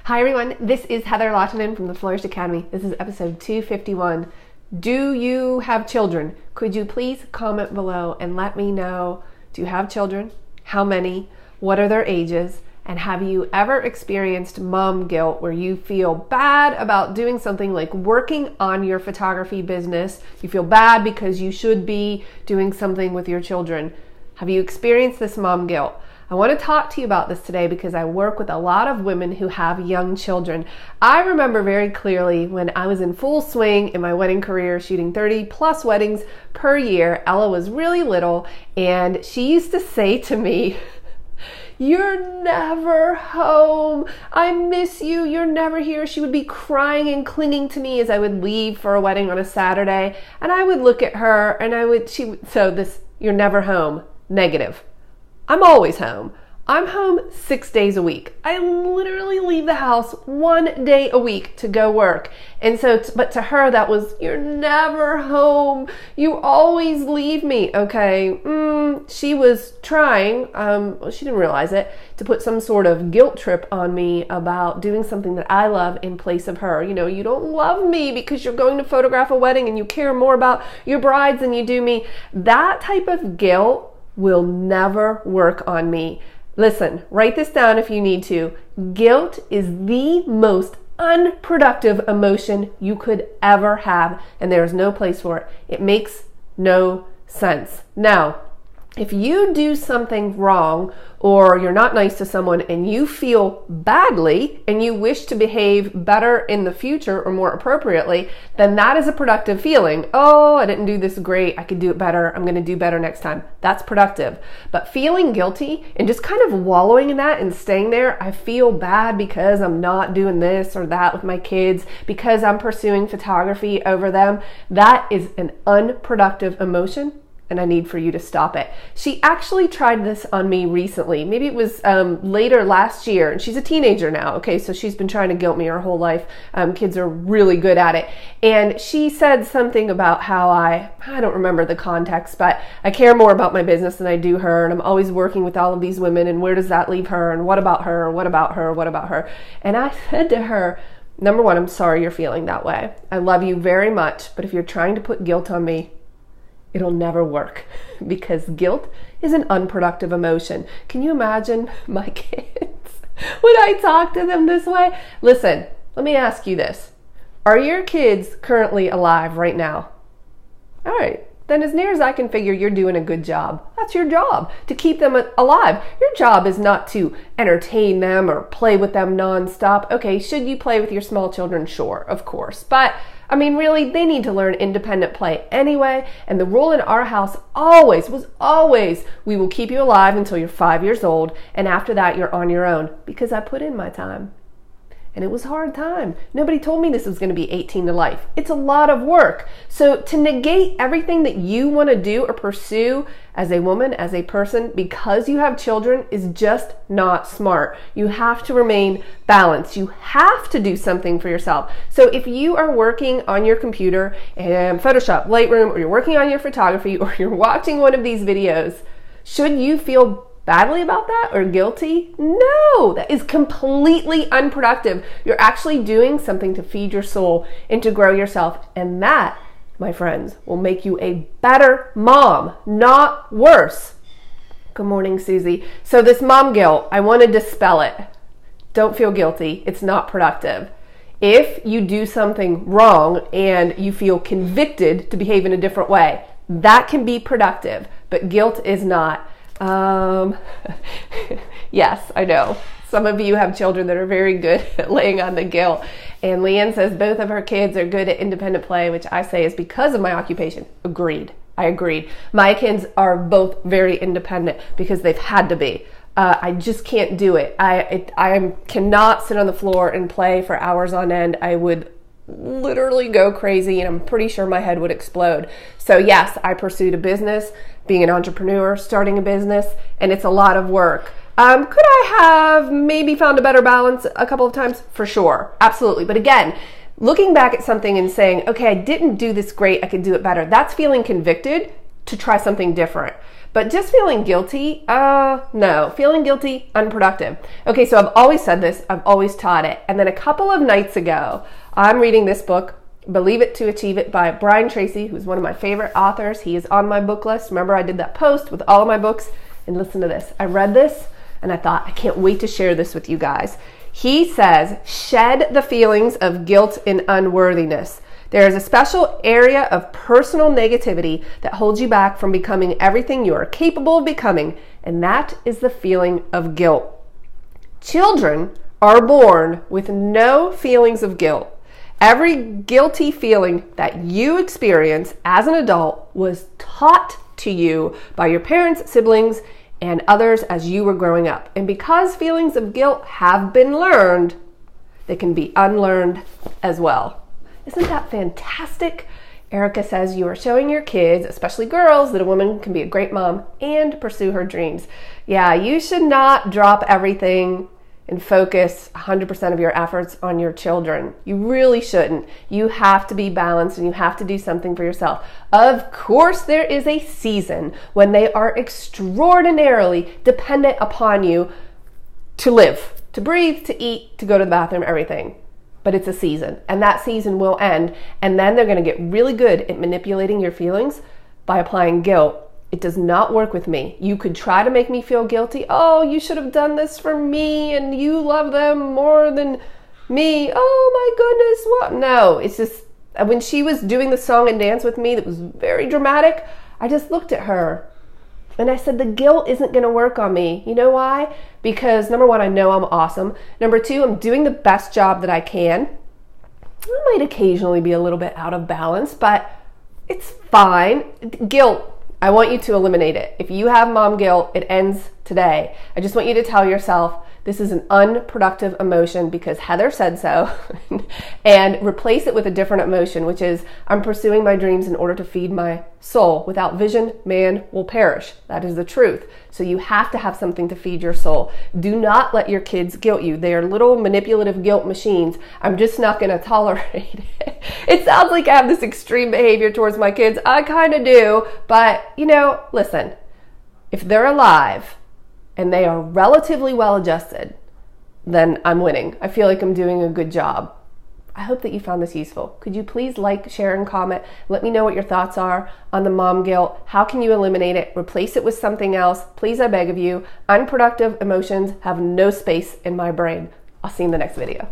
Hi everyone, this is Heather Lottinen from the Flourish.Academy. This is episode 251. Do you have children? Could you please comment below and let me know, do you have children? How many? What are their ages? And have you ever experienced mom guilt where you feel bad about doing something like working on your photography business? You feel bad because you should be doing something with your children. Have you experienced this mom guilt? I want to talk to you about this today because I work with a lot of women who have young children. I remember very clearly when I was in full swing in my wedding career, shooting 30 plus weddings per year. Ella was really little and she used to say to me, "You're never home. I miss you. You're never here." She would be crying and clinging to me as I would leave for a wedding on a Saturday. And I would look at her and "You're never home," negative. I'm always home. I'm home 6 days a week. I literally leave the house 1 day a week to go work. And so, but to her that was, "You're never home. You always leave me." Okay, she was trying, she didn't realize it, to put some sort of guilt trip on me about doing something that I love in place of her. You know, "You don't love me because you're going to photograph a wedding and you care more about your brides than you do me." That type of guilt will never work on me. Listen, write this down if you need to. Guilt is the most unproductive emotion you could ever have, and there is no place for it. It makes no sense. Now, if you do something wrong or you're not nice to someone and you feel badly and you wish to behave better in the future or more appropriately, then that is a productive feeling. "Oh, I didn't do this great. I could do it better. I'm going to do better next time." That's productive. But feeling guilty and just kind of wallowing in that and staying there, "I feel bad because I'm not doing this or that with my kids, because I'm pursuing photography over them," that is an unproductive emotion. And I need for you to stop it. She actually tried this on me recently. Maybe it was later last year, and she's a teenager now. Okay, so she's been trying to guilt me her whole life. Kids are really good at it. And she said something about how I don't remember the context, but I care more about my business than I do her, and I'm always working with all of these women, and where does that leave her, and what about her, what about her, what about her? And I said to her, number one, I'm sorry you're feeling that way. I love you very much, but if you're trying to put guilt on me, it'll never work, because guilt is an unproductive emotion. Can you imagine my kids? Would I talk to them this way? Listen, let me ask you this. Are your kids currently alive right now? All right, then as near as I can figure, you're doing a good job. That's your job, to keep them alive. Your job is not to entertain them or play with them nonstop. Okay, should you play with your small children? Sure, of course. But I mean, really, they need to learn independent play anyway. And the rule in our house was always, we will keep you alive until you're 5 years old. And after that, you're on your own, because I put in my time. And it was a hard time. Nobody told me this was going to be 18 to life. It's a lot of work. So to negate everything that you want to do or pursue as a woman, as a person, because you have children is just not smart. You have to remain balanced. You have to do something for yourself. So if you are working on your computer and Photoshop, Lightroom, or you're working on your photography, or you're watching one of these videos, should you feel badly about that or guilty? No, that is completely unproductive. You're actually doing something to feed your soul and to grow yourself. And that, my friends, will make you a better mom, not worse. Good morning, Susie. So this mom guilt, I want to dispel it. Don't feel guilty. It's not productive. If you do something wrong and you feel convicted to behave in a different way, that can be productive, but guilt is not. Yes, I know. Some of you have children that are very good at laying on the guilt. And Leanne says both of her kids are good at independent play, which I say is because of my occupation. Agreed. I agreed. My kids are both very independent because they've had to be. I just can't do it. I cannot sit on the floor and play for hours on end. I would literally go crazy, and I'm pretty sure my head would explode. So yes, I pursued a business, being an entrepreneur, starting a business, and it's a lot of work. Could I have maybe found a better balance a couple of times? For sure, absolutely. But again, looking back at something and saying, okay, I didn't do this great, I could do it better, that's feeling convicted. to try something different. But just feeling guilty, no. Feeling guilty, unproductive. Okay, so I've always said this, I've always taught it. And then a couple of nights ago, I'm reading this book, Believe It to Achieve It by Brian Tracy, who's one of my favorite authors. He is on my book list. Remember, I did that post with all of my books. And listen to this. I read this and I thought, I can't wait to share this with you guys. He says, shed the feelings of guilt and unworthiness. There is a special area of personal negativity that holds you back from becoming everything you are capable of becoming, and that is the feeling of guilt. Children are born with no feelings of guilt. Every guilty feeling that you experience as an adult was taught to you by your parents, siblings, and others as you were growing up. And because feelings of guilt have been learned, they can be unlearned as well. Isn't that fantastic? Erica says you are showing your kids, especially girls, that a woman can be a great mom and pursue her dreams. Yeah, you should not drop everything and focus 100% of your efforts on your children. You really shouldn't. You have to be balanced and you have to do something for yourself. Of course, there is a season when they are extraordinarily dependent upon you to live, to breathe, to eat, to go to the bathroom, everything. But it's a season, and that season will end, and then they're going to get really good at manipulating your feelings by applying guilt. It does not work with me. You could try to make me feel guilty. Oh, you should have done this for me, and you love them more than me. Oh my goodness, what? No, it's just, when she was doing the song and dance with me that was very dramatic, I just looked at her and I said, the guilt isn't going to work on me. You know why? Because number one, I know I'm awesome. Number two, I'm doing the best job that I can. I might occasionally be a little bit out of balance, but it's fine. Guilt, I want you to eliminate it. If you have mom guilt, it ends today. I just want you to tell yourself, this is an unproductive emotion because Heather said so, and replace it with a different emotion, which is, I'm pursuing my dreams in order to feed my soul. Without vision, man will perish. That is the truth. So you have to have something to feed your soul. Do not let your kids guilt you. They are little manipulative guilt machines. I'm just not going to tolerate it. It sounds like I have this extreme behavior towards my kids. I kind of do, but listen, if they're alive and they are relatively well adjusted, then I'm winning. I feel like I'm doing a good job. I hope that you found this useful. Could you please like, share, and comment? Let me know what your thoughts are on the mom guilt. How can you eliminate it? Replace it with something else. Please, I beg of you. Unproductive emotions have no space in my brain. I'll see you in the next video.